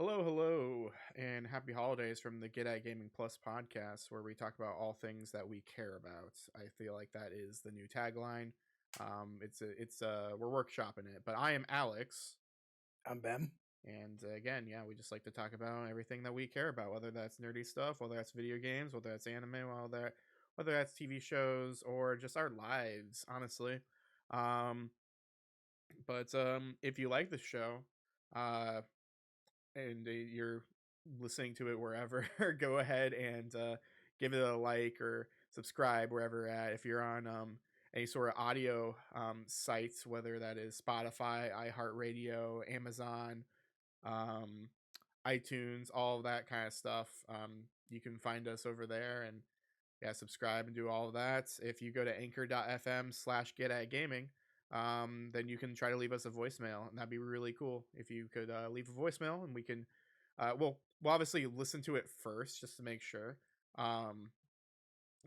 Hello, hello, and happy holidays from the Get at Gaming Plus podcast, where we talk about all things that we care about. I feel like that is the new tagline. We're workshopping it, but I am Alex, I'm Ben. and again, yeah, we just like to talk about everything that we care about, whether that's nerdy stuff, whether that's video games, whether that's anime, whether that's TV shows, or just our lives, honestly. Um, but if you like the show, uh, and you're listening to it wherever, go ahead and give it a like or subscribe wherever at. If you're on any sort of audio sites, whether that is Spotify, iHeartRadio, Amazon, um, iTunes, all of that kind of stuff, you can find us over there and yeah, subscribe and do all of that. If you go to anchor.fm/get at gaming, then you can try to leave us a voicemail, and that'd be really cool if you could leave a voicemail, and we can, we'll obviously listen to it first just to make sure. Um,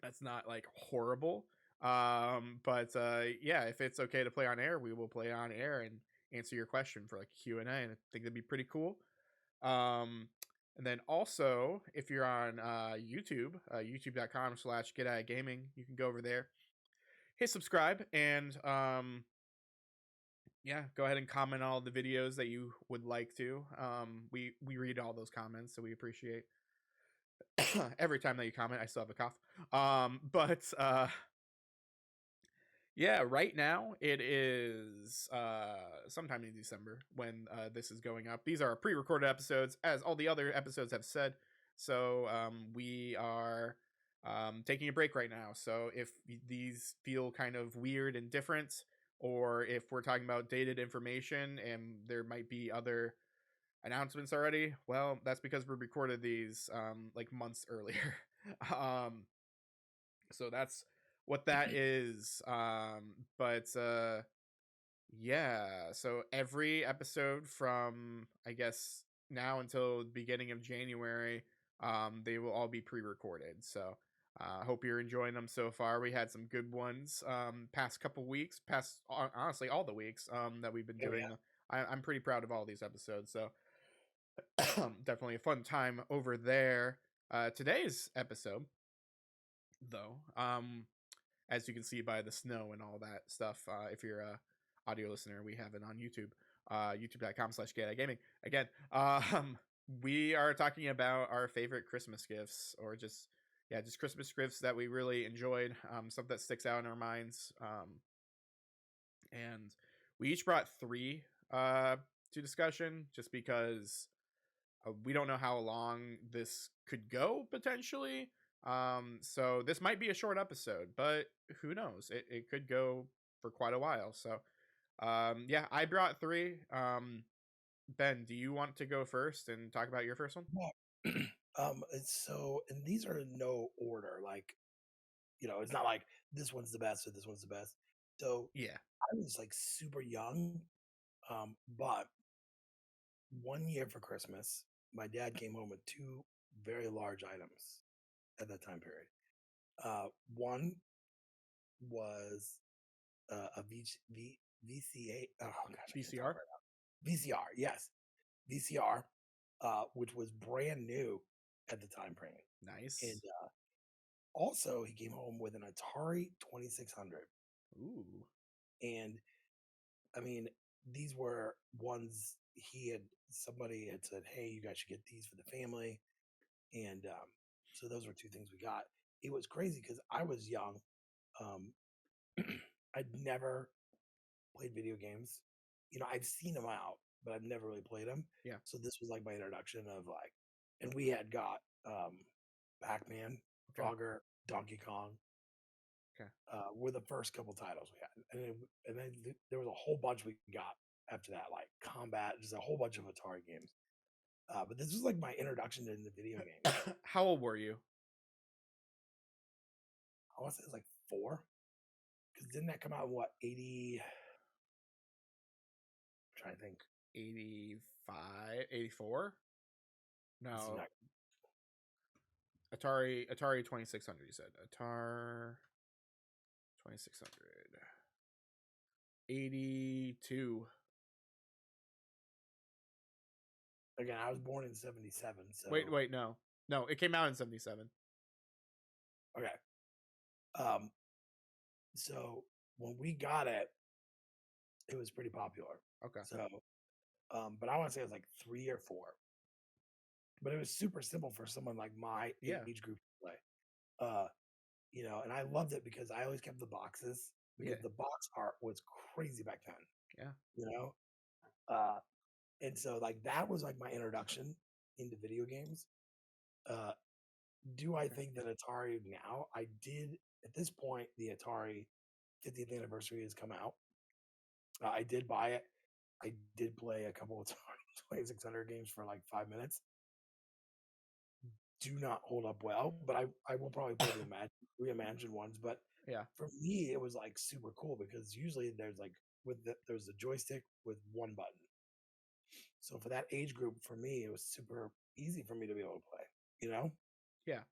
that's not like horrible. But yeah, if it's okay to play on air, we will play on air and answer your question for like a Q&A, and I think that'd be pretty cool. Um, and then also, if you're on YouTube, youtube.com/get at gaming, you can go over there, hit subscribe, and yeah, go ahead and comment all the videos that you would like to. We read all those comments, so we appreciate every time that you comment. I still have a cough. But yeah, right now it is sometime in December when this is going up. These are pre-recorded episodes, as all the other episodes have said. So we are taking a break right now. So if these feel kind of weird and different, or if we're talking about dated information and there might be other announcements already, well, that's because we recorded these like months earlier. um, so that's what that is. But yeah, so every episode from I guess now until the beginning of January, they will all be pre-recorded. So I hope you're enjoying them so far. We had some good ones past couple weeks, past honestly all the weeks that we've been Oh doing. yeah. I'm pretty proud of all these episodes. So definitely a fun time over there. Today's episode, though, as you can see by the snow and all that stuff, if you're a audio listener, we have it on YouTube, youtube.com/get gaming. Again, we are talking about our favorite Christmas gifts, or just yeah, just Christmas gifts that we really enjoyed, stuff that sticks out in our minds. And we each brought three to discussion, just because we don't know how long this could go potentially. So this might be a short episode, but who knows? It could go for quite a while. So yeah, I brought three. Ben, do you want to go first and talk about your first one? Yeah. And these are in no order. Like, it's not like this one's the best or this one's the best. So Yeah. I was like super young. But 1 year for Christmas, my dad came home with two very large items at that time period. One was a VCA. Oh gosh, I can't talk VCR. right now. VCR, yes, VCR, which was brand new at the time frame. And Nice. also, he came home with an Atari 2600. Ooh. And I mean, these were ones somebody had said, hey, you guys should get these for the family. And so those were two things we got. It was crazy because I was young. Um, I'd never played video games. I've seen them out, but I've never really played them. Yeah. So this was like my introduction of like, and we had got Pac-Man, Okay. Frogger, Donkey Kong, Okay. were the first couple titles we had, and then there was a whole bunch we got after that, like Combat, just a whole bunch of Atari games. But this was like my introduction into video games. How old were you? I want to say it was like 4, because didn't that come out in what 80? I'm trying to think. 85, 84? This is No. not Atari 2600, you said. Atari 2600. 82. again, I was born in '77, Wait, so wait, no, no, it came out in '77. okay. Um, so when we got it, it was pretty popular. Okay, So, but I want to say it was like 3 or 4. But it was super simple for someone like my yeah, age group to play. Uh, and I loved it because I always kept the boxes yeah, because the box art was crazy back then. yeah. You know, uh, and so like that was like my introduction into video games. Uh, do I Okay, think that Atari now? I did at this point. The Atari 50th anniversary has come out. I did buy it. I did play a couple of Atari 2600 games for like 5 minutes. Do not hold up well, but I will probably play the reimagined ones. But yeah. for me, it was like super cool because usually there's like there's a joystick with one button. So for that age group, for me, it was super easy for me to be able to play. You know? Yeah.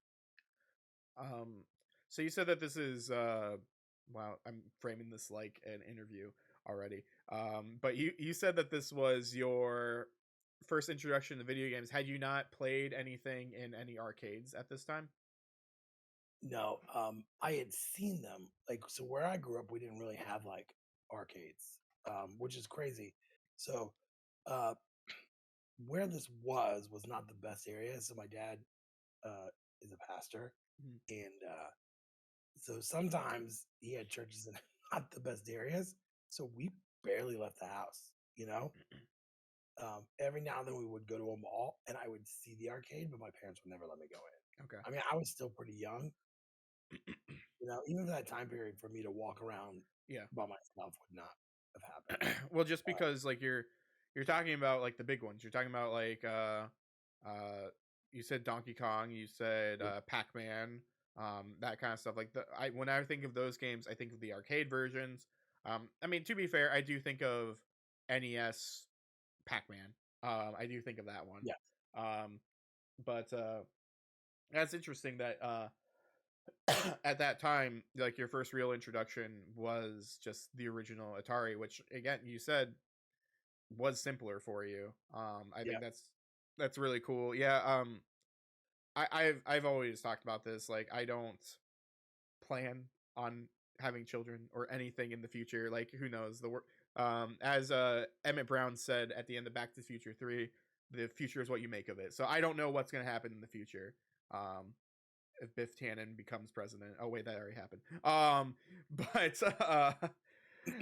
Um, so you said that this is wow, I'm framing this like an interview already. But you said that this was your first introduction to video games. Had you not played anything in any arcades at this time? No, I had seen them. Like, so where I grew up, we didn't really have like arcades, which is crazy. So, uh, where this was not the best area. So my dad uh, is a pastor, Mhm. and so sometimes he had churches in not the best areas. So we barely left the house. Every now and then we would go to a mall, and I would see the arcade, but my parents would never let me go in. Okay. I mean, I was still pretty young, even for that time period, for me to walk around Yeah. by myself would not have happened. Well, just Uh, because like you're talking about like the big ones. You're talking about like uh you said Donkey Kong, you said yeah, Pac-Man, that kind of stuff. Like I when I think of those games, I think of the arcade versions. I mean, to be fair, I do think of NES Pac-Man. I do think of that one. yeah, Um, but that's interesting that at that time, like your first real introduction was just the original Atari, which again you said was simpler for you. I yeah, think that's really cool. Yeah. I've always talked about this. Like, I don't plan on having children or anything in the future. Like, who knows the work. As Emmett Brown said at the end of Back to the Future 3, the future is what you make of it. So I don't know what's gonna happen in the future. If Biff Tannen becomes president. Oh wait, that already happened. But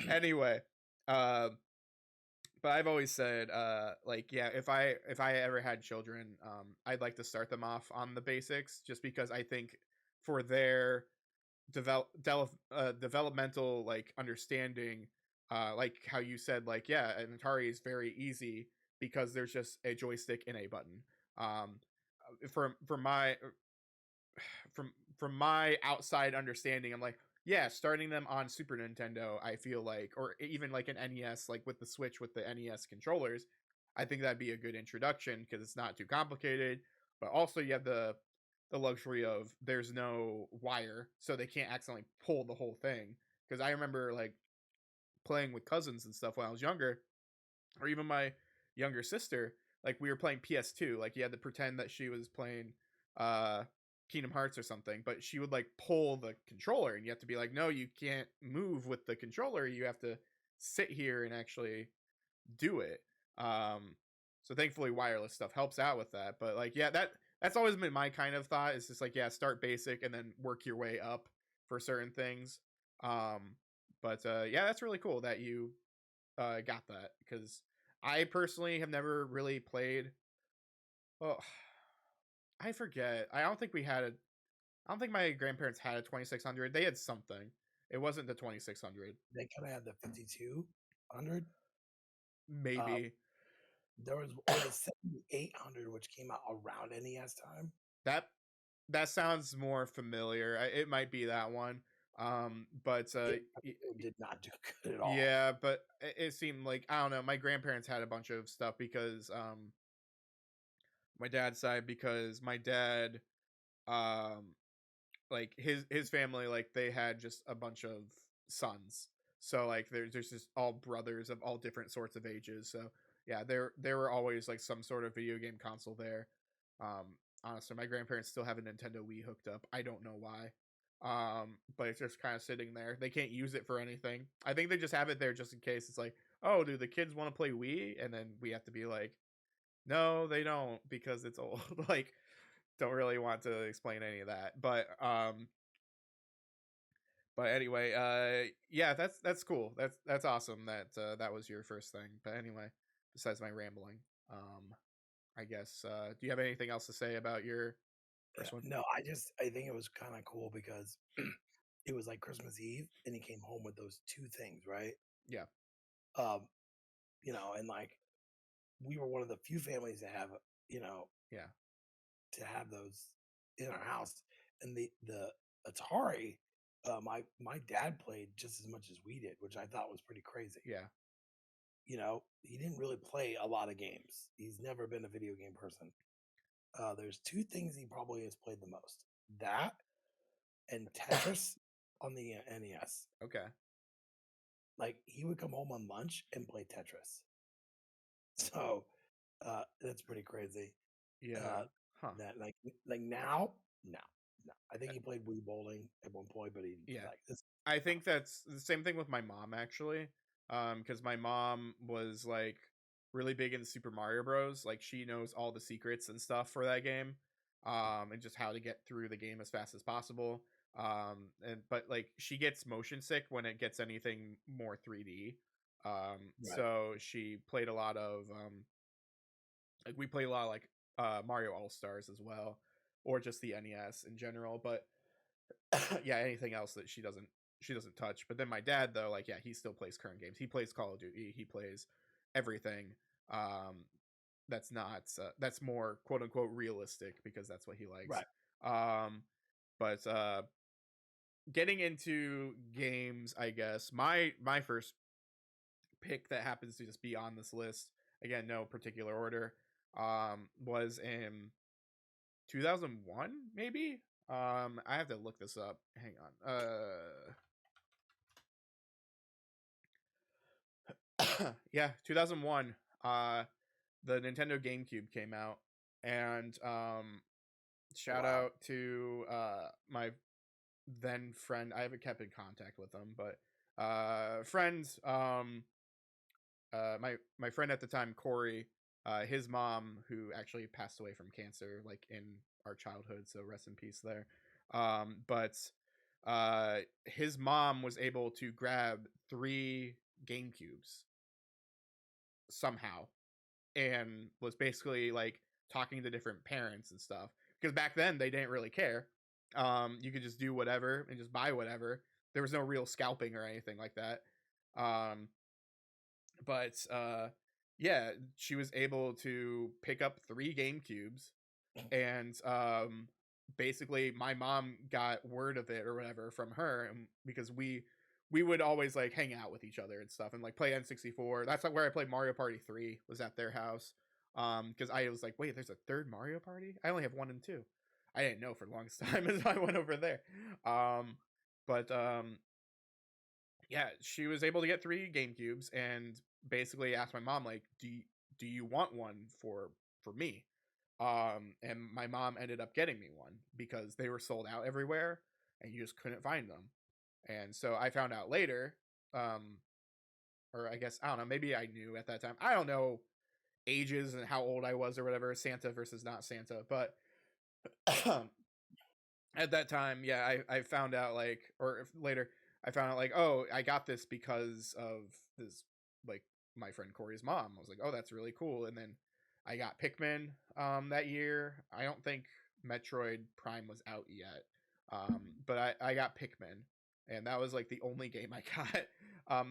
anyway, uh, but I've always said, like, yeah, if I ever had children, I'd like to start them off on the basics, just because I think for their developmental like understanding, like how you said, like, yeah, an Atari is very easy because there's just a joystick and a button. Um, from my from my outside understanding, I'm like, yeah, starting them on Super Nintendo, I feel like, or even like an NES, like with the Switch with the NES controllers, I think that'd be a good introduction because it's not too complicated. But also, you have the luxury of there's no wire, so they can't accidentally pull the whole thing. Because I remember like playing with cousins and stuff when I was younger, or even my younger sister, like we were playing PS2, like you had to pretend that she was playing uh Kingdom Hearts or something, but she would like pull the controller and you have to be like, no, you can't move with the controller, you have to sit here and actually do it. So thankfully wireless stuff helps out with that. But like, yeah, that's always been my kind of thought. It's just like, yeah, start basic and then work your way up for certain things. um but yeah, that's really cool that you got that, because I personally have never really played. Well, I forget. I don't think my grandparents had a 2600. They had something. It wasn't the 2600. they kind of had the 5200. Uh, Maybe there was a 7800 which came out around NES time. that that sounds more familiar. It might be that one. But It did not do good at all. yeah, but it seemed like, I don't know. My grandparents had a bunch of stuff because my dad's side, because my dad um like his family, like they had just a bunch of sons, so like there's just all brothers of all different sorts of ages. So Yeah, there were always like some sort of video game console there. Honestly, my grandparents still have a Nintendo Wii hooked up. I don't know why. But it's just kind of sitting there. They can't use it for anything. I think they just have it there just in case. It's like, oh, do the kids want to play Wii? And then we have to be like, no, they don't because it's old. Like, don't really want to explain any of that. But anyway, yeah, that's cool. That's awesome that that was your first thing. But anyway, besides my rambling, um, I guess do you have anything else to say about your first one? No, I think it was kind of cool because it was like Christmas Eve, and he came home with those two things, right? Yeah, Um, and like we were one of the few families that have, you know, yeah, to have those in our house. And the Atari, my dad played just as much as we did, which I thought was pretty crazy. yeah. He didn't really play a lot of games. He's never been a video game person. There's two things he probably has played the most: that and Tetris on the NES. Okay, Like he would come home on lunch and play Tetris. So that's pretty crazy. yeah, Uh, huh? that like now, no, no. I think he played Wii bowling at one point, but he Yeah, like this. I think that's the same thing with my mom actually. Because my mom was like really big in Super Mario Bros. Like she knows all the secrets and stuff for that game, and just how to get through the game as fast as possible. And but like she gets motion sick when it gets anything more 3D. Right, So she played a lot of like we played a lot of like Mario All Stars as well, or just the NES in general. But yeah, anything else that she doesn't touch. But then my dad though, like yeah, he still plays current games. He plays Call of Duty. He plays everything. Um, that's not that's more quote unquote realistic because that's what he likes. right. Um, but getting into games, I guess my first pick that happens to just be on this list again, no particular order, was in 2001 maybe. I have to look this up. Hang on. Yeah, 2001. The Nintendo GameCube came out, and shout Wow. out to my then friend. I haven't kept in contact with him, but friends. My friend at the time, Corey. His mom, who actually passed away from cancer, like in our childhood, so rest in peace there. But his mom was able to grab 3 GameCubes somehow and was basically like talking to different parents and stuff because back then they didn't really care. You could just do whatever and just buy whatever. There was no real scalping or anything like that. um but yeah, she was able to pick up 3 GameCubes, and basically my mom got word of it or whatever from her, because we would always like hang out with each other and stuff and like play N64. That's like where I played Mario Party 3, was at their house. Because I was like, wait, there's a third Mario Party? I only have 1 and 2. I didn't know for the longest time as I went over there. But yeah, she was able to get 3 GameCubes and basically asked my mom like, do you want one for me? And my mom ended up getting me one because they were sold out everywhere and you just couldn't find them. And so I found out later, um, or I guess I don't know, maybe I knew at that time. I don't know ages and how old I was or whatever, Santa versus not Santa, but at that time, yeah, I found out like, or later, I found out like, oh, I got this because of this, like my friend Corey's mom. I was like, oh, that's really cool. And then I got Pikmin that year. I don't think Metroid Prime was out yet, but I got Pikmin, and that was like the only game I got,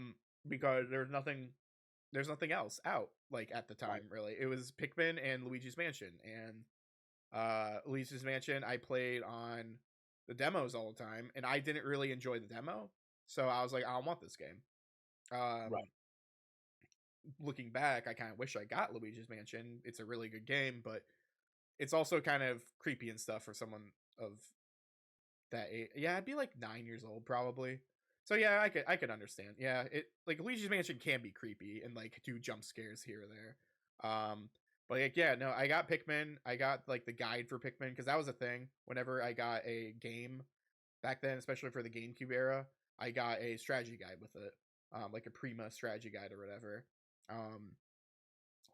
because there's nothing else out like at the Right. time really. It was Pikmin and Luigi's Mansion, and Luigi's Mansion I played on the demos all the time, and I didn't really enjoy the demo, so I was like, I don't want this game. Right. Looking back, I kind of wish I got Luigi's Mansion. It's a really good game, but it's also kind of creepy and stuff for someone of that age. Yeah, I'd be like 9 years old probably. So yeah, I could understand. Yeah, it like Luigi's Mansion can be creepy and like do jump scares here or there. But like yeah, no, I got Pikmin. I got like the guide for Pikmin because that was a thing. Whenever I got a game back then, especially for the GameCube era, I got a strategy guide with it, like a Prima strategy guide or whatever. Um,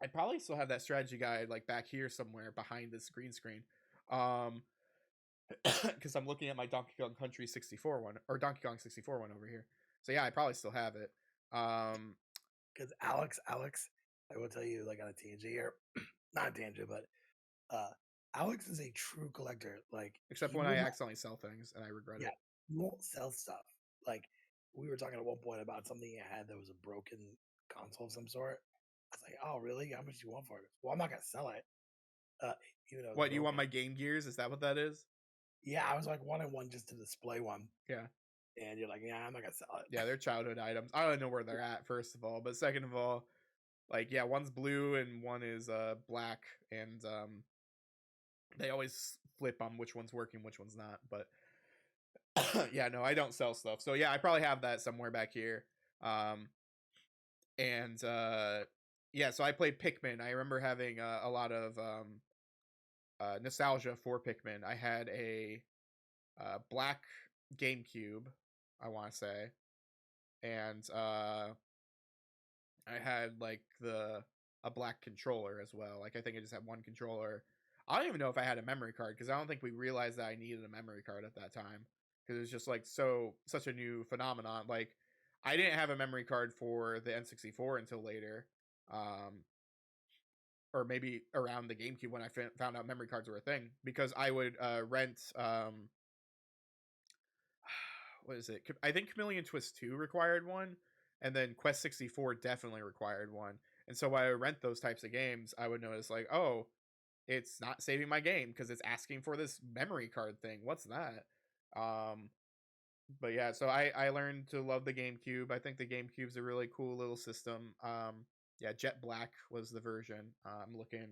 I probably still have that strategy guide like back here somewhere behind this green screen. Um, because I'm looking at my Donkey Kong Country 64 one or Donkey Kong 64 one over here. So yeah, I probably still have it. Um, Because Alex, I will tell you, like on a tangent here, not a tangent, but uh, Alex is a true collector. Like except he when will I not, accidentally sell things and I regret yeah, it. he won't sell stuff. Like we were talking at one point about something he had that was a broken console of some sort. I was like, oh really? How much do you want for it? Well, I'm not gonna sell it, uh, even though it's What, you want broken. my Game Gears? Is that what that is? Yeah, I was like wanting one just to display one, Yeah. and you're like, yeah, I'm not gonna sell it. Yeah, they're childhood items. I don't know where they're at, first of all. But second of all, like, yeah, one's blue and one is black, and they always flip on which one's working, which one's not. But yeah, no, I don't sell stuff. So yeah, I probably have that somewhere back here. Um and yeah, so I played Pikmin. I remember having a lot of nostalgia for Pikmin. I had a black GameCube, I want to say, and I had like the a black controller as well. Like I think I just had one controller. I don't even know if I had a memory card because I don't think we realized that I needed a memory card at that time because it was just like such a new phenomenon. Like I didn't have a memory card for the N64 until later, um, or maybe around the GameCube when I found out memory cards were a thing because I would rent what is it? I think Chameleon Twist 2 required one, and then Quest 64 definitely required one. And so when I would rent those types of games, I would notice like, oh, it's not saving my game because it's asking for this memory card thing. What's that? Um, but yeah, so I learned to love the GameCube. I think the GameCube's a really cool little system. Yeah, Jet Black was the version. I'm looking.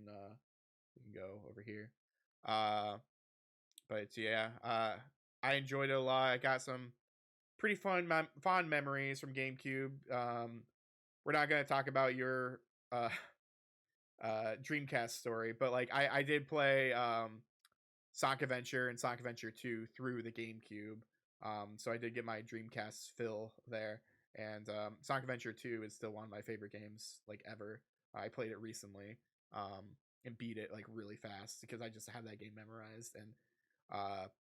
We can go over here. Uh, but yeah, I enjoyed it a lot. I got some pretty fond memories from GameCube. We're not gonna talk about your uh Dreamcast story, but like I did play Sonic Adventure and Sonic Adventure 2 through the GameCube. So I did get my Dreamcast fill there, and Sonic Adventure 2 is still one of my favorite games like ever. I played it recently and beat it like really fast because I just had that game memorized. And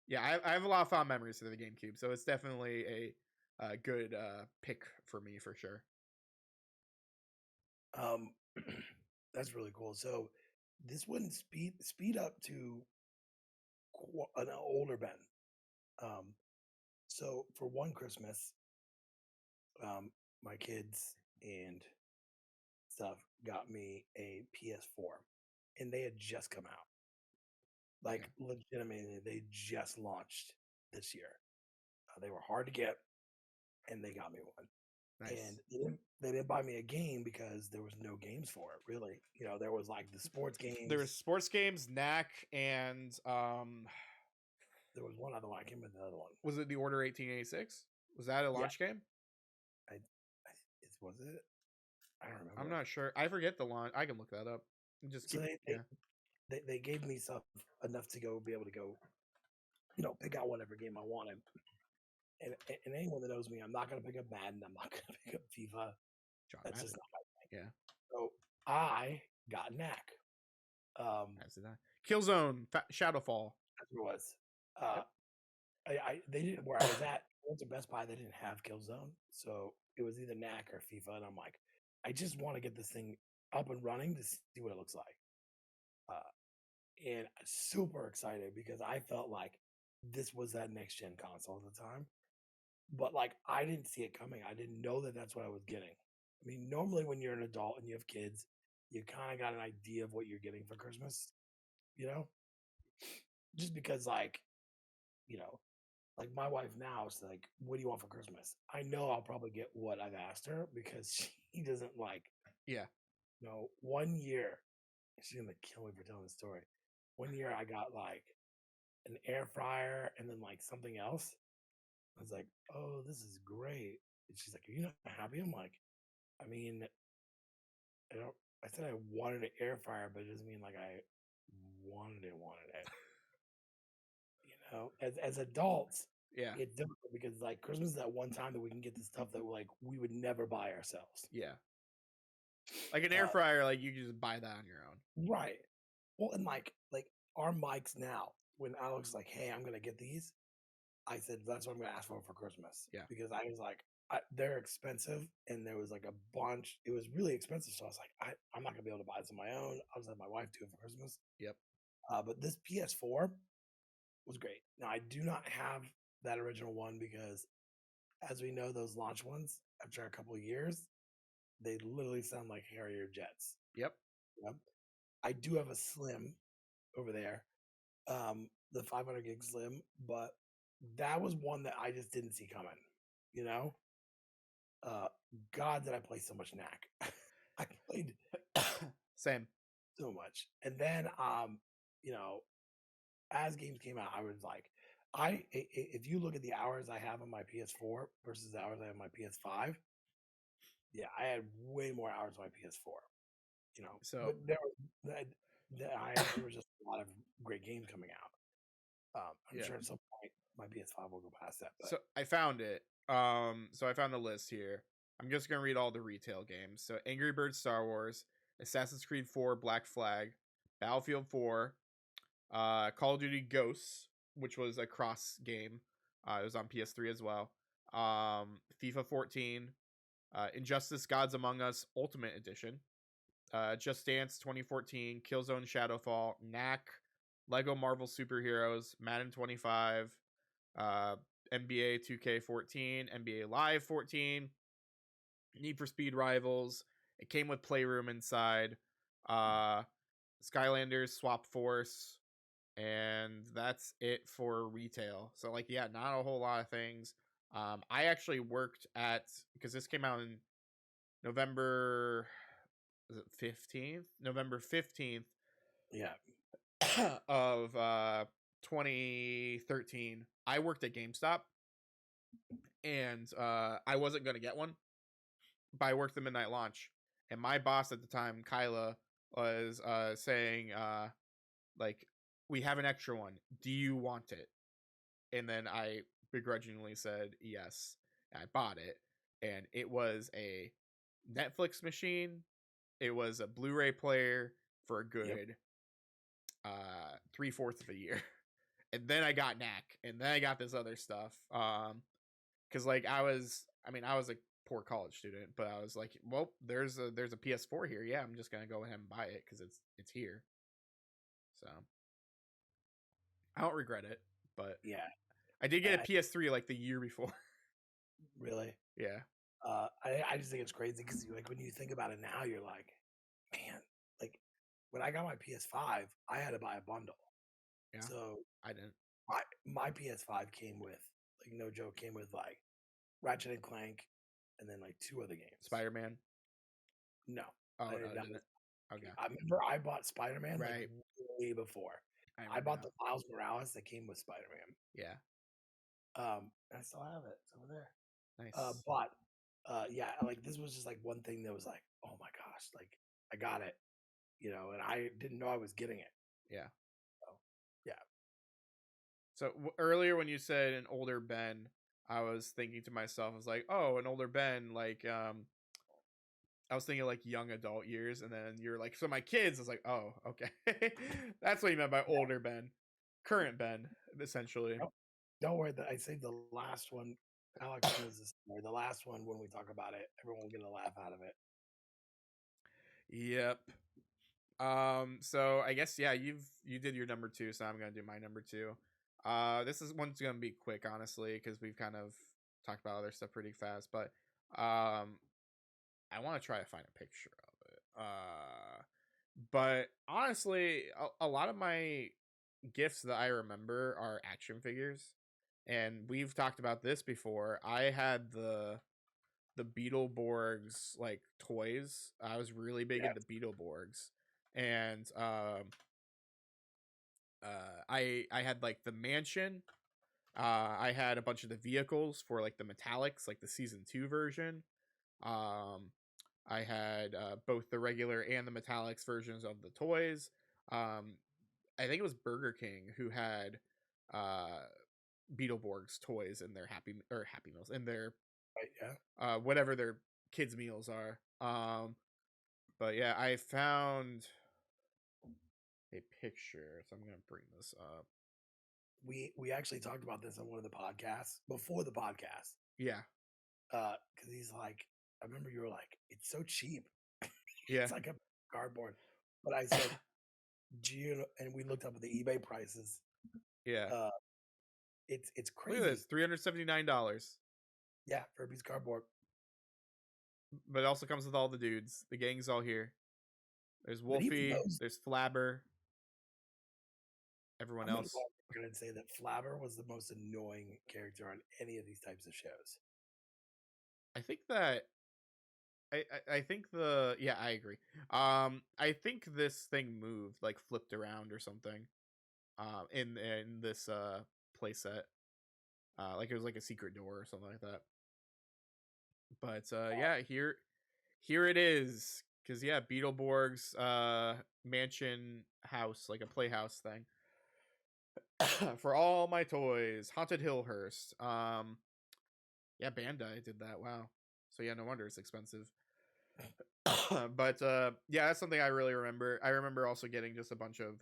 yeah, I have a lot of fond memories of the GameCube, so it's definitely a good pick for me for sure. Um, that's really cool. So this one speed up to an older Ben. Um, so for one Christmas, um, my kids and stuff got me a PS4, and they had just come out. Okay, Like legitimately, they just launched this year. They were hard to get, and they got me one. nice. And they didn't buy me a game because there was no games for it. Really, there was like the sports There games. was sports games, Knack, and There was one other one. I can't remember the other one. was it the Order 1886? Was that a Yeah, launch game? was it? I don't I'm remember. not sure. I forget the launch. I can look that up. Just So keep they they yeah. they, they gave me stuff enough to go be able to go, pick out whatever game I wanted. And anyone that knows me, I'm not gonna pick up Madden. I'm not gonna pick up FIFA. John That's just Madden. not my thing. Yeah, So I got Knack. as did I. Killzone, Shadowfall. That's what it was. Uh, Yep. I they didn't where I was at. I went to Best Buy. They didn't have Killzone, so it was either Knack or FIFA. And I'm like, I just want to get this thing up and running to see what it looks like. And super excited because I felt like this was that next gen console at the time. But like, I didn't see it coming. I didn't know that that's what I was getting. I mean, normally when you're an adult and you have kids, you kind of got an idea of what you're getting for Christmas, you know, just because you know, like my wife now is like, "What do you want for Christmas?" I know I'll probably get what I've asked her because she doesn't like. Yeah. 1 year, she's gonna kill me for telling the story. 1 year, I got like an air fryer and then like something else, I was like, "Oh, this is great." And she's like, "Are you not happy?" I'm like, "I mean, I don't. I said I wanted an air fryer, but it doesn't mean like I wanted it. You know, as adults, Yeah. it's difficult because like Christmas is that one time that we can get the stuff that like we would never buy ourselves. Yeah. Like an air Uh, fryer, like you can just buy that on your own. right. Well, and like our mics now, when Alex is like, "Hey, I'm gonna get these," I said, "That's what I'm gonna ask for Christmas," Yeah. because I was like, they're expensive, and there was like a bunch. It was really expensive, so I was like, I'm not gonna be able to buy this on my own. I'll just have my wife do it for Christmas. Yep. But this PS4 was great. Now I do not have that original one because, as we know, those launch ones after a couple of years, they literally sound like Harrier jets. Yep. Yep. I do have a Slim over there, the 500 gig Slim, but that was one that I just didn't see coming. You know, uh, God, did I play so much Knack? I played Same. so much, and then you know, as games came out, I was like, if you look at the hours I have on my PS4 versus the hours I have on my PS5, yeah, I had way more hours on my PS4. You know, So but that, there was just a lot of great games coming out. I'm yeah. sure at some point my PS5 will go past that, but So I found it. So I found the list here. I'm just gonna read all the retail games. So Angry Birds Star Wars, Assassin's Creed 4 Black Flag, Battlefield 4, Call of Duty Ghosts, which was a cross game. It was on PS3 as well. FIFA 14, Injustice Gods Among Us Ultimate Edition, Just Dance 2014, Killzone Shadowfall, Knack, Lego Marvel Superheroes, Madden 25, uh, NBA 2K14, NBA Live 14, Need for Speed Rivals. It came with Playroom inside, uh, Skylanders Swap Force, and that's it for retail. So like, yeah, not a whole lot of things. I actually worked at, because this came out in November, is it 15th? November 15th yeah, of 2013. I worked at GameStop, and I wasn't going to get one, but I worked the midnight launch. And my boss at the time, Kyla, was saying, like, we have an extra one. Do you want it? And then I begrudgingly said yes. I bought it, and it was a Netflix machine. It was a Blu-ray player for a yep, good 3/4 of a year. And then I got Knack, and then I got this other stuff. Because like I was a poor college student, but I was like, well, there's a PS4 here. Yeah, I'm just gonna go ahead and buy it because it's here. So I don't regret it, but yeah. I did get a I, PS3 like the year before. really, Yeah, I just think it's crazy because like when you think about it now, you're like, man, like when I got my PS5, I had to buy a bundle. yeah. So I didn't. my PS5 came with, like, no joke, came with like Ratchet and Clank, and then like two other games. Spider-Man. No, Oh I no, did it not. didn't. Okay, I remember I bought Spider Man like right. way before. I I remember bought now. the Miles Morales that came with Spider Man. Yeah, I still have it. It's over there. nice. But yeah, like this was just like one thing that was like, oh my gosh, like I got it, you know, and I didn't know I was getting it. Yeah. So yeah, So earlier when you said an older Ben, I was thinking to myself, I was like, oh, an older Ben, like I was thinking like young adult years, and then you're like, so my kids. I was like, oh, okay, that's what you meant by yeah. older Ben, current Ben, essentially. Nope. Don't worry. That I saved the last one. Alex knows this story. The last one, when we talk about it, everyone will get a laugh out of it. Yep. So I guess yeah, you did your number two, so I'm gonna do my number two. This is one's gonna be quick, honestly, because we've kind of talked about other stuff pretty fast, but I want to try to find a picture of it. But honestly, a lot of my gifts that I remember are action figures, and we've talked about this before. I had the Beetleborgs like toys. I was really big Yeah, into Beetleborgs, and I had like the mansion, I had a bunch of the vehicles for like the metallics, like the season 2 version. Um, I had both the regular and the metallics versions of the toys. Um, I think it was Burger King who had uh, Beetleborgs toys in their Happy Meals in their Right? Yeah. whatever their kids meals are. But yeah, I found a picture, so I'm gonna bring this up. We actually talked about this on one of the podcasts before the podcast. Yeah, Because he's like, I remember you were like, it's so cheap. yeah, It's like a cardboard. But I said, do you know, and we looked up the eBay prices. yeah. Uh, it's Look at this, crazy. $379. Yeah, for a piece of cardboard. But it also comes with all the dudes. The gang's all here. There's But even Wolfie. those, There's Flabber. Everyone I'm gonna go else. on record and say that Flabber was the most annoying character on any of these types of shows. I think that I think yeah, I agree. I think this thing moved, like flipped around or something. In this playset. Like it was like a secret door or something like that. But yeah, here it is. Cause yeah, Beetleborg's mansion house, like a playhouse thing. For all my toys, Haunted Hillhurst. Yeah, Bandai did that. Wow. So yeah, no wonder it's expensive. But yeah, that's something I really remember. I remember also getting just a bunch of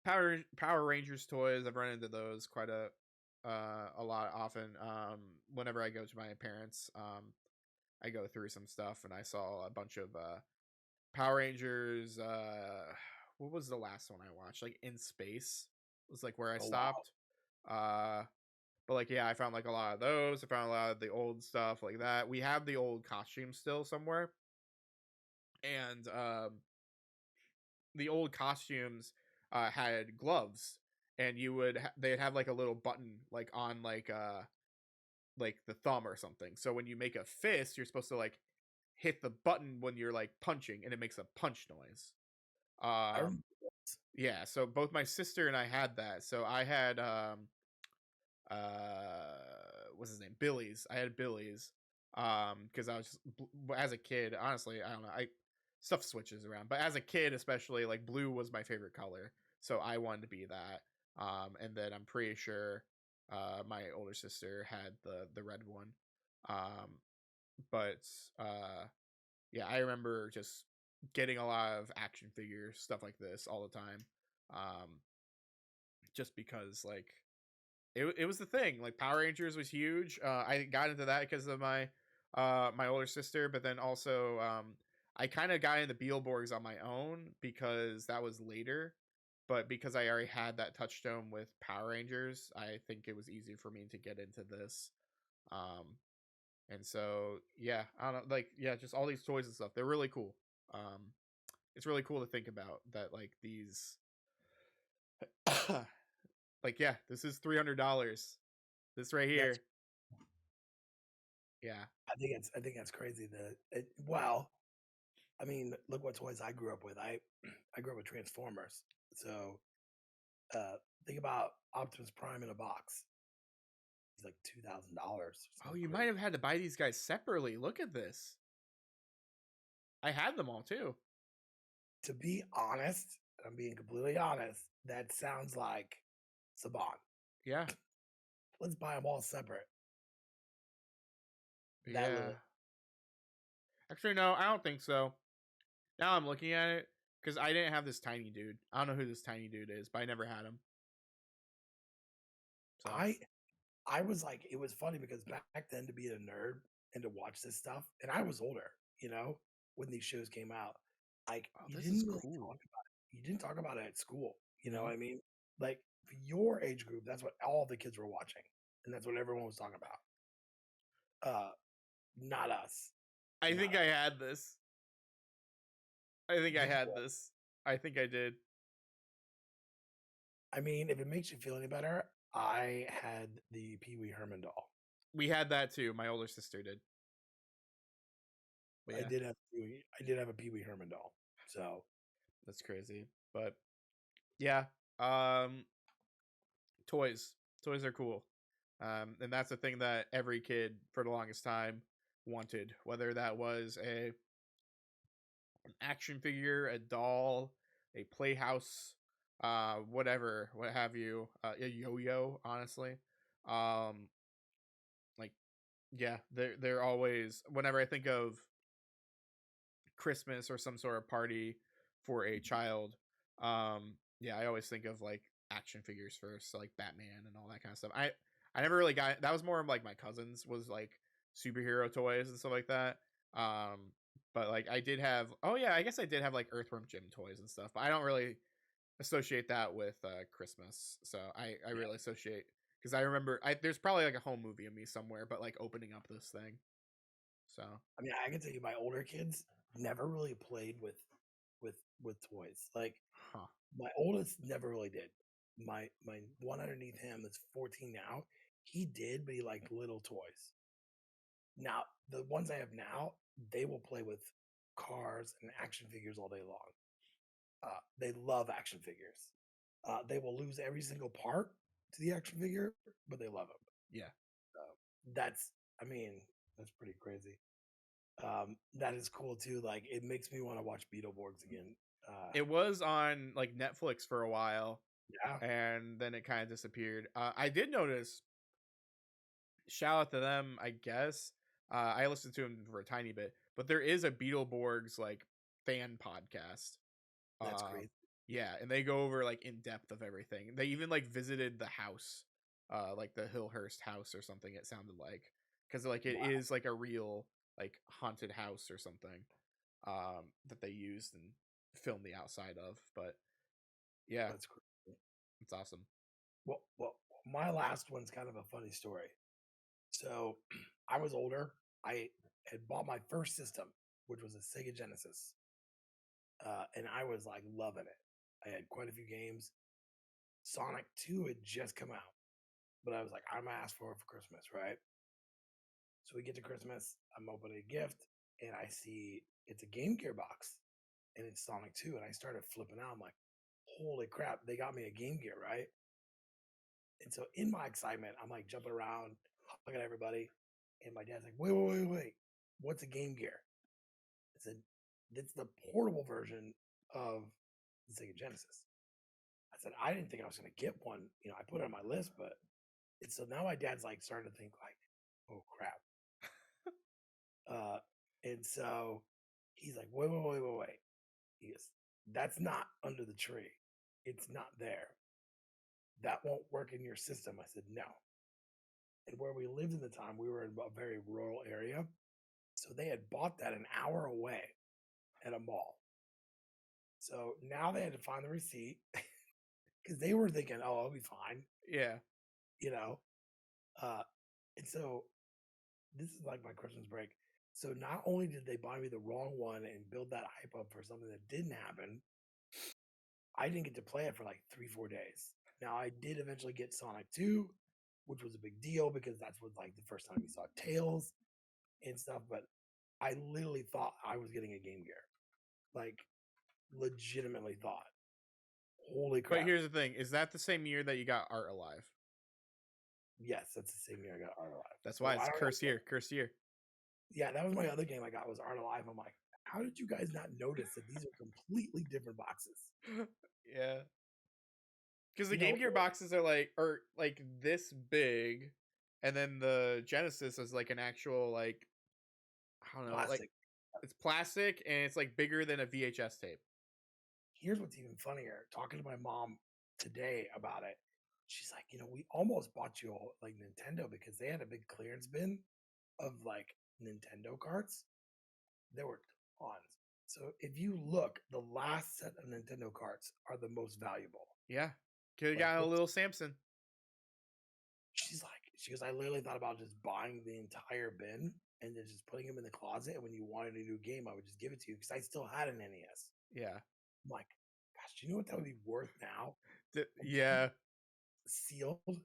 Power Rangers toys. I've run into those quite a lot often. Whenever I go to my parents, I go through some stuff and I saw a bunch of Power Rangers. What was the last one I watched? Like In Space was like where I Oh wow. stopped. Uh, but like yeah, I found like a lot of those. I found a lot of the old stuff like that. We have the old costumes still somewhere, and the old costumes had gloves, and they'd have like a little button like on like the thumb or something. So when you make a fist, you're supposed to like hit the button when you're like punching, and it makes a punch noise. I Um, remember those. yeah. So both my sister and I had that. So I had what's his name, Billy's. I had Billy's because I was just as a kid, honestly, I don't know, I stuff switches around, but as a kid especially, like blue was my favorite color, so I wanted to be that. And then I'm pretty sure my older sister had the red one. um but yeah, I remember just getting a lot of action figures, stuff like this all the time. Just because like it was the thing. Like Power Rangers was huge. I got into that because of my older sister, but then also I kind of got into Beetleborgs on my own because that was later. But because I already had that touchstone with Power Rangers, I think it was easy for me to get into this. Um, and so yeah, I don't know, like yeah, just all these toys and stuff. They're really cool. Um, it's really cool to think about that like these like yeah, this is $300. This right That's here. Yeah. I think that's crazy. Well, I mean, look what toys I grew up with. I grew up with Transformers. So uh, think about Optimus Prime in a box. He's like $2,000 or Oh, something you might crazy. have had to buy these guys separately. Look at this. I had them all too. To be honest, I'm being completely honest. That sounds like Saban. Yeah. Let's buy them all separate. That Yeah. little Actually, no, I don't think so. Now I'm looking at it because I didn't have this tiny dude. I don't know who this tiny dude is, but I never had him. So, I I was like, it was funny because back then to be a nerd and to watch this stuff, and I was older, when these shows came out, like oh, you this is didn't really talk cool. about it. You didn't talk about it at school. You know Hmm. what I mean? Like for your age group, that's what all the kids were watching, and that's what everyone was talking about. Not us. I Not think us. I had this. I think I Did had you? this. I think I did. I mean, if it makes you feel any better, I had the Pee Wee Herman doll. We had that too. My older sister did. But yeah, I did have a Pee Wee Herman doll. So that's crazy. But yeah, um, toys. Toys are cool. And that's the thing that every kid for the longest time wanted, whether that was an action figure, a doll, a playhouse, whatever, what have you, a yo-yo, honestly. Um, like yeah, they're always whenever I think of Christmas or some sort of party for a child, yeah, I always think of like action figures first, so, like Batman and all that kind of stuff. I never really got that was more of like my cousins was like superhero toys and stuff like that. Um, but like I did have oh yeah, I guess I did have like Earthworm Jim toys and stuff, but I don't really associate that with Christmas. So I Yeah. really associate because I remember there's probably like a home movie of me somewhere, but like opening up this thing. So I mean, I can tell you, my older kids never really played with toys. Like huh. my oldest never really did. My one underneath him that's 14 now, he did, but he liked little toys. Now the ones I have now, they will play with cars and action figures all day long. They love action figures. They will lose every single part to the action figure, but they love them. Yeah. That's, I mean, that's pretty crazy. That is cool too. Like it makes me want to watch Beetleborgs again. It was on like Netflix for a while Yeah, and then it kind of disappeared. I did notice, shout out to them, I guess. I listened to him for a tiny bit, but there is a Beetleborgs like fan podcast. that's Uh, crazy. yeah, and they go over like in depth of everything. They even like visited the house, like the Hillhurst house or something. It sounded like because like it Wow, is like a real like haunted house or something that they used and filmed the outside of. But yeah, that's crazy. it's awesome. Well, my last one's kind of a funny story. So I was older. I had bought my first system, which was a Sega Genesis, and I was like loving it. I had quite a few games. Sonic 2 had just come out, but I was like, I'm gonna ask for it for Christmas, right? So we get to Christmas, I'm opening a gift, and I see it's a Game Gear box, and it's Sonic 2, and I started flipping out. I'm like, holy crap, they got me a Game Gear, right? And so in my excitement, I'm like jumping around, hugging everybody, and my dad's like, wait, what's a Game Gear? I said, it's the portable version of the Sega Genesis. I said, I didn't think I was gonna get one. You know, I put it on my list, but it's so now my dad's like starting to think like, oh crap. Uh, and so he's like, wait. He goes, that's not under the tree. It's not there. That won't work in your system. I said, no. And where we lived in the time, we were in a very rural area. So they had bought that an hour away at a mall. So now they had to find the receipt because they were thinking, oh, I'll be fine, Yeah. you know? Uh, and so this is like my Christmas break. So not only did they buy me the wrong one and build that hype up for something that didn't happen, I didn't get to play it for like 3, 4 days. Now I did eventually get Sonic 2, which was a big deal because that's what like the first time you saw Tails and stuff. But I literally thought I was getting a Game Gear. Like legitimately thought. Holy But crap. here's the thing: is that the same year that you got Art Alive? Yes, that's the same year I got Art Alive. That's why So I it's don't know. curse year, curse year. Yeah, that was my other game I got was Art Alive. I'm like, how did you guys not notice that these are completely different boxes? Yeah, because the You Game know, Gear boxes are like this big, and then the Genesis is like an actual like I don't know, like plastic. it's plastic and it's like bigger than a VHS tape. Here's what's even funnier. Talking to my mom today about it, she's like, we almost bought you all like Nintendo because they had a big clearance bin of like Nintendo carts. There were tons. So if you look, the last set of Nintendo carts are the most valuable. Yeah, could have Like got a it's little Samson. she goes, I literally thought about just buying the entire bin and then just putting them in the closet. And when you wanted a new game, I would just give it to you because I still had an NES. Yeah, I'm like, gosh, do you know what that would be worth now? yeah. Sealed.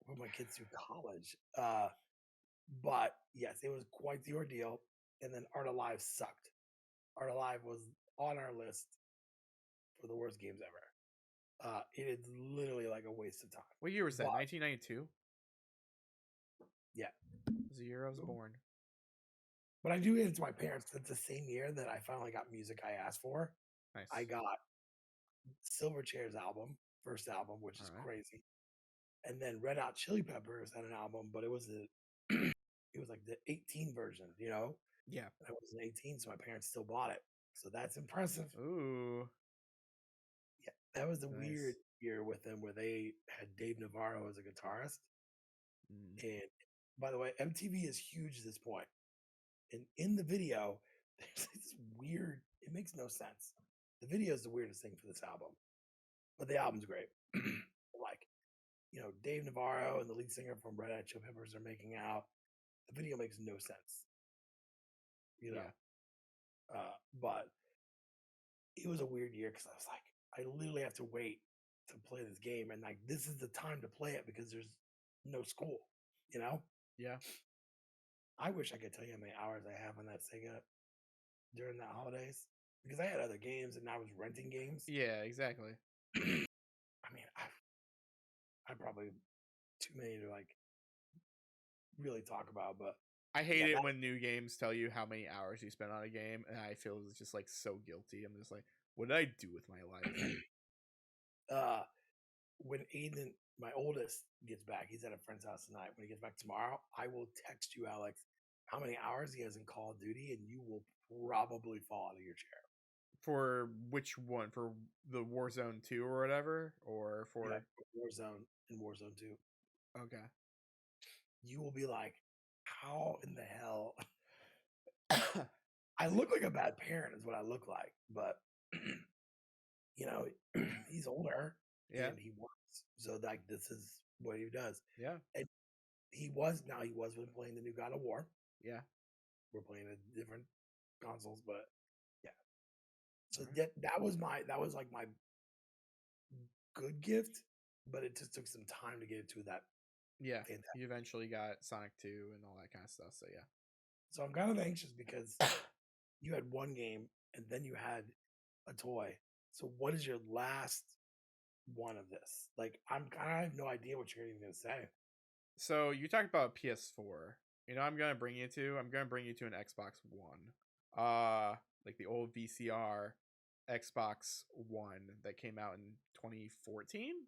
Put my kids through college. But yes, it was quite the ordeal. And then Art Alive sucked. Art Alive was on our list for the worst games ever. It is literally like a waste of time. What year was that? But 1992 yeah, was the year I was born. but I do get it to my parents. It's the same year that I finally got music I asked for. Nice. I got Silverchair's album, first album, which is Alright. crazy. And then Red Hot Chili Peppers had an album, but it was it was like the 18 version, you know? Yeah. And I wasn't 18, so my parents still bought it. So that's impressive. Ooh. Yeah, that was a Nice. weird year with them where they had Dave Navarro as a guitarist. Mm. And by the way, MTV is huge at this point. And in the video, there's this weird, it makes no sense. The video is the weirdest thing for this album, but the album's great. Like, you know, Dave Navarro and the lead singer from Red Hot Chili Peppers are making out. The video makes no sense, you know. Yeah. But it was a weird year because I was like, I literally have to wait to play this game, and like this is the time to play it because there's no school, you know. Yeah. I wish I could tell you how many hours I have on that Sega during the holidays because I had other games and I was renting games. Yeah, exactly. I mean, I probably too many to like really talk about, but I hate yeah, it that, when new games tell you how many hours you spent on a game, and I feel just like so guilty. I'm just like, what did I do with my life? when Aiden, my oldest, gets back, he's at a friend's house tonight. When he gets back tomorrow, I will text you, Alex, how many hours he has in Call of Duty, and you will probably fall out of your chair. For which one? For the Warzone 2 or whatever? Or for Warzone and Warzone 2. Okay. You will be like, how in the hell? I look like a bad parent is what I look like, but you know, he's older and he works. So like this is what he does. Yeah. And he was playing the new God of War. Yeah. We're playing a different consoles, but yeah. So Right. that was like my good gift, but it just took some time to get into that. Yeah. You eventually got Sonic 2 and all that kind of stuff. So yeah. So I'm kind of anxious because you had one game and then you had a toy. So what is your last one of this? Like I have no idea what you're even gonna say. So you talked about PS4. You know, I'm gonna bring you to an Xbox One. Like the old VCR Xbox One that came out in 2014,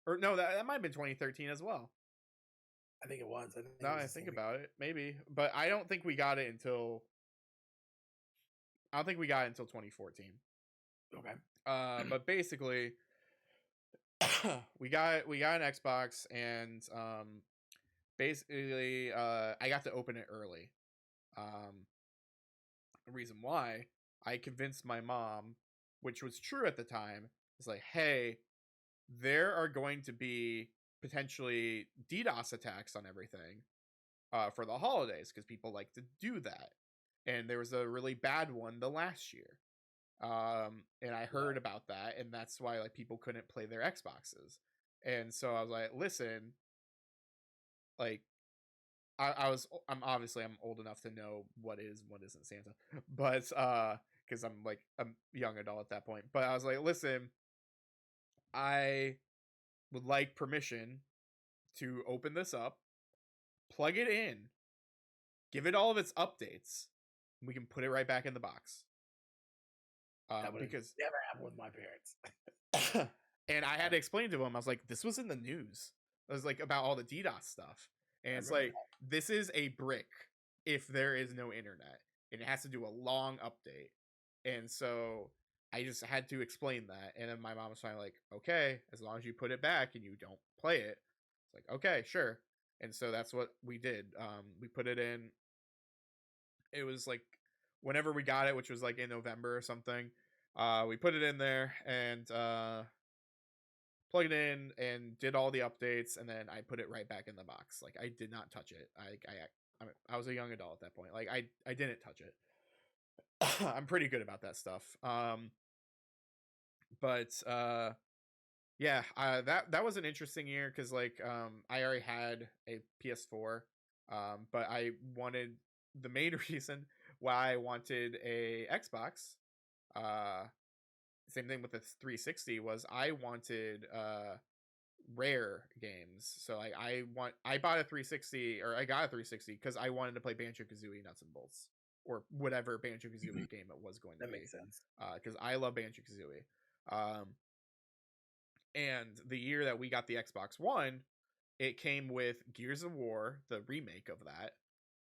or no, that might have been 2013 as well. I think it was. Now I think about it, maybe, but I don't think we got it until 2014. Okay. But basically, we got an Xbox, and basically, I got to open it early. The reason why, I convinced my mom, which was true at the time, is like, hey, there are going to be potentially DDoS attacks on everything for the holidays because people like to do that. And there was a really bad one the last year. And I heard about that, and that's why like people couldn't play their Xboxes. And so I was like, listen, like I'm old enough to know what is and what isn't Santa, but because I'm like a young adult at that point. But I was like, listen, I would like permission to open this up, plug it in, give it all of its updates, and we can put it right back in the box. Because never happened with my parents. And I had to explain to him, I was like, this was in the news. It was like about all the DDoS stuff. And it's like, this is a brick if there is no internet. And it has to do a long update. And so I just had to explain that. And then my mom was finally like, okay, as long as you put it back and you don't play it. It's like, okay, sure. And so that's what we did. We put it in. It was like whenever we got it, which was like in November or something. We put it in there and plugged it in and did all the updates, and then I put it right back in the box. Like I did not touch it. I was a young adult at that point. Like I didn't touch it. I'm pretty good about that stuff. But yeah, that was an interesting year because like I already had a PS4, but I wanted the main reason why I wanted a Xbox same thing with the 360 was I wanted rare games. So I bought a 360 or I got a 360 because I wanted to play Banjo Kazooie Nuts and Bolts or whatever Banjo Mhm. Kazooie game it was going to That be. makes sense. Because I love Banjo Kazooie. And the year that we got the Xbox One, it came with Gears of War, the remake of that,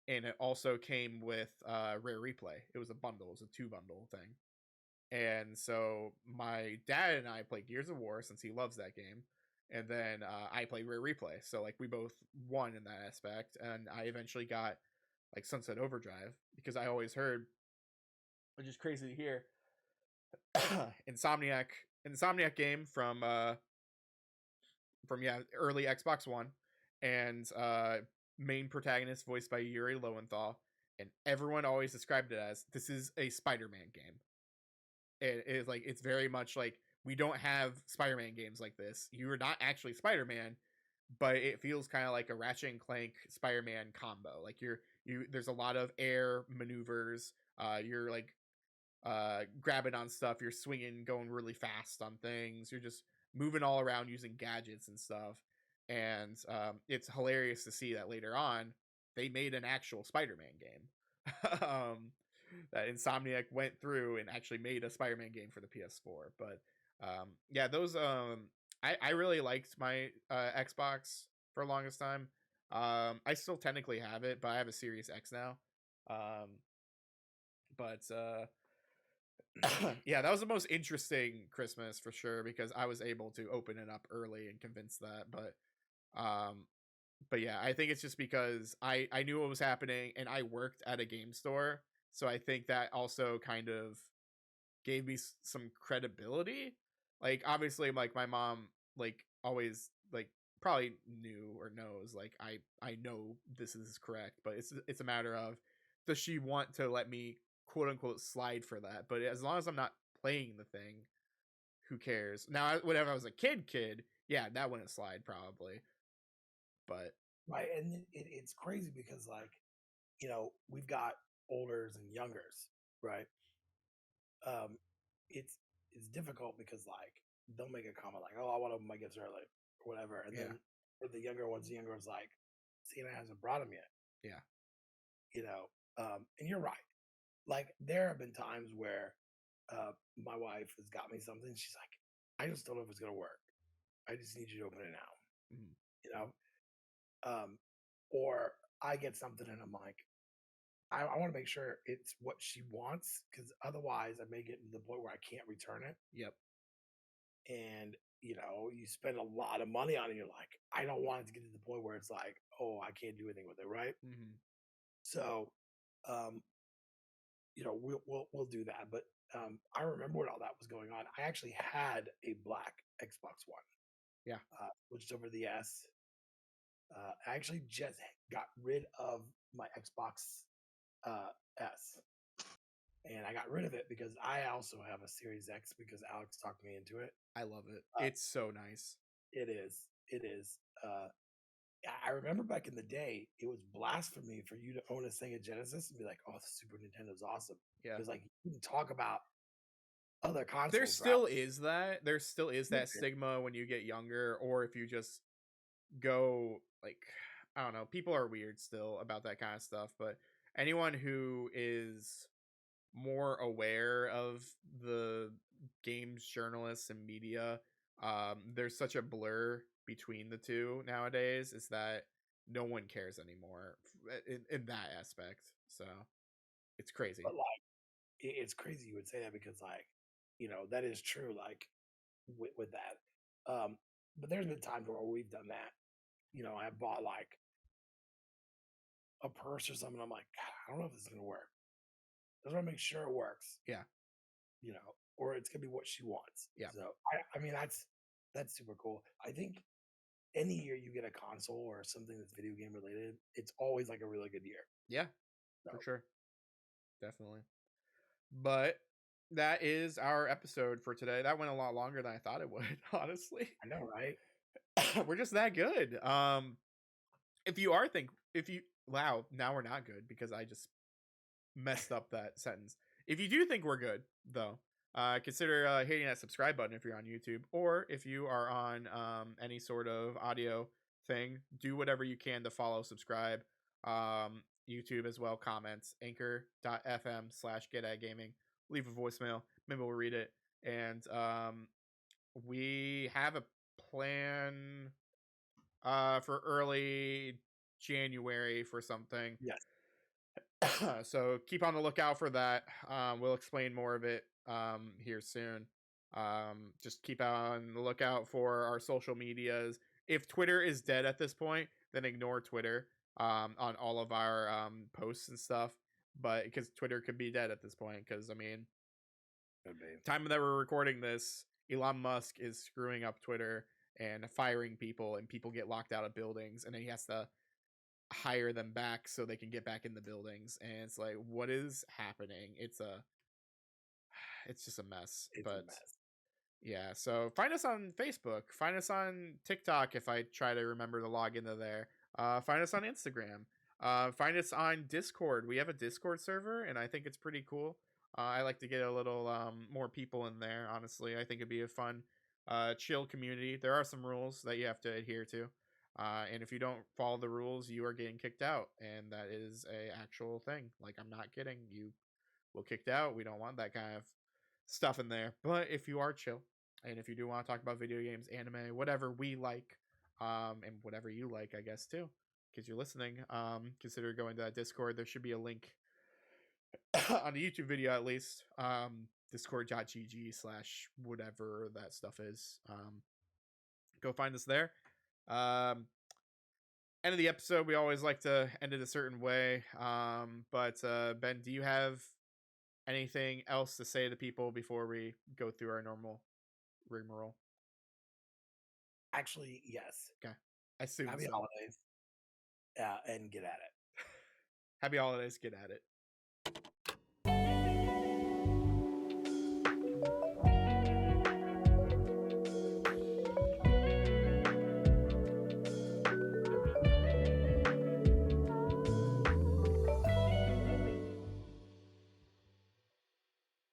and it also came with Rare Replay. It was a bundle, it was a two bundle thing. And so my dad and I played Gears of War since he loves that game. And then I played Rare Replay. So like we both won in that aspect. And I eventually got like Sunset Overdrive because I always heard, which is crazy to hear, Insomniac game from yeah, early Xbox One, and main protagonist voiced by Yuri Lowenthal, and everyone always described it as this is a Spider-Man game. It is like it's very much like we don't have Spider-Man games like this. You're not actually Spider-Man, but it feels kind of like a Ratchet and Clank Spider-Man combo. Like you there's a lot of air maneuvers. You're like grabbing on stuff, you're swinging, going really fast on things, you're just moving all around using gadgets and stuff. And it's hilarious to see that later on they made an actual Spider-Man game. That Insomniac went through and actually made a Spider-Man game for the PS4. But yeah, those I really liked my Xbox for the longest time. I still technically have it, but I have a Series X now. Um, but yeah, that was the most interesting Christmas for sure because I was able to open it up early and convince that. Um, but yeah, I think it's just because I knew what was happening and I worked at a game store, so I think that also kind of gave me some credibility. Like obviously, like my mom like always like probably knew or knows like I know this is correct, but it's a matter of does she want to let me quote unquote slide for that? But as long as I'm not playing the thing, who cares? Now, whenever I was a kid, yeah, that wouldn't slide probably. But Right. And it's crazy because, like, we've got olders and youngers, right? Um, it's it's difficult because, like, they'll make a comment like, "Oh, I want to open my gifts early," or whatever, and yeah, then for the younger ones like, Santa hasn't brought them yet, yeah, you know. And you're right. Like, there have been times where my wife has got me something. She's like, "I just don't know if it's gonna work. I just need you to open it now," mhm, you know. Or I get something and I'm like, I want to make sure it's what she wants because otherwise I may get to the point where I can't return it. yep, And you spend a lot of money on it. You're like, I don't want it to get to the point where it's like, oh, I can't do anything with it, right? hmm, So, um, we'll do that. But I remember when all that was going on. I actually had a black Xbox One, yeah, switched over to the S. I actually just got rid of my Xbox S, and I got rid of it because I also have a Series X because Alex talked me into it. I love it. Uh, It's so nice. it is, it is. I remember back in the day, it was blasphemy for you to own a Sega Genesis and be like, "Oh, the Super Nintendo's awesome," Yeah. because like you can talk about other There consoles, right? still is that. There still is that stigma when you get younger, or if you just go like I don't know, people are weird still about that kind of stuff, but anyone who is more aware of the games journalists and media, there's such a blur between the two nowadays, is that no one cares anymore in that aspect. So it's crazy. But like, it's crazy you would say that because like, that is true. Like with that, but there's been times where we've done that. I bought like a purse or something. I'm like, "God, I don't know if this is gonna work. I just want to make sure it works, Yeah. or it's gonna be what she wants." Yeah. So I mean, that's super cool. I think any year you get a console or something that's video game related, it's always like a really good year. Yeah, So for sure. Definitely. But that is our episode for today. That went a lot longer than I thought it would, honestly. I know, right? We're just that good. If you are think if you wow, now we're not good because I just messed up that sentence. If you do think we're good, though, consider hitting that subscribe button if you're on YouTube, or if you are on any sort of audio thing, do whatever you can to follow, subscribe. YouTube as well, comments, anchor.fm/getatgaming. Leave a voicemail. Maybe we'll read it. And we have a plan for early January for something. Yes. So keep on the lookout for that. We'll explain more of it here soon. Just keep on the lookout for our social medias. If Twitter is dead at this point, then ignore Twitter on all of our posts and stuff. But because Twitter could be dead at this point, because I mean, Could be. time that we're recording this, Elon Musk is screwing up Twitter and firing people, and people get locked out of buildings, and then he has to hire them back so they can get back in the buildings. And it's like, what is happening? It's just a mess. It's But a mess. yeah, so find us on Facebook, find us on TikTok if I try to remember to log into there. Find us on Instagram. Find us on Discord. We have a Discord server, and I think it's pretty cool. I like to get a little more people in there. Honestly, I think it'd be a fun, chill community. There are some rules that you have to adhere to, and if you don't follow the rules, you are getting kicked out, and that is a actual thing. Like, I'm not kidding. You will kicked out. We don't want that kind of stuff in there. But if you are chill, and if you do want to talk about video games, anime, whatever we like, and whatever you like, I guess too, because you're listening, consider going to that Discord. There should be a link on the YouTube video at least. Discord.gg/whatever that stuff is. Go find us there. End of the episode, we always like to end it a certain way. But Ben, do you have anything else to say to people before we go through our normal rigmarole? Actually, yes. Okay. I assume Happy so. holidays. And get at it. Happy holidays. Get at it.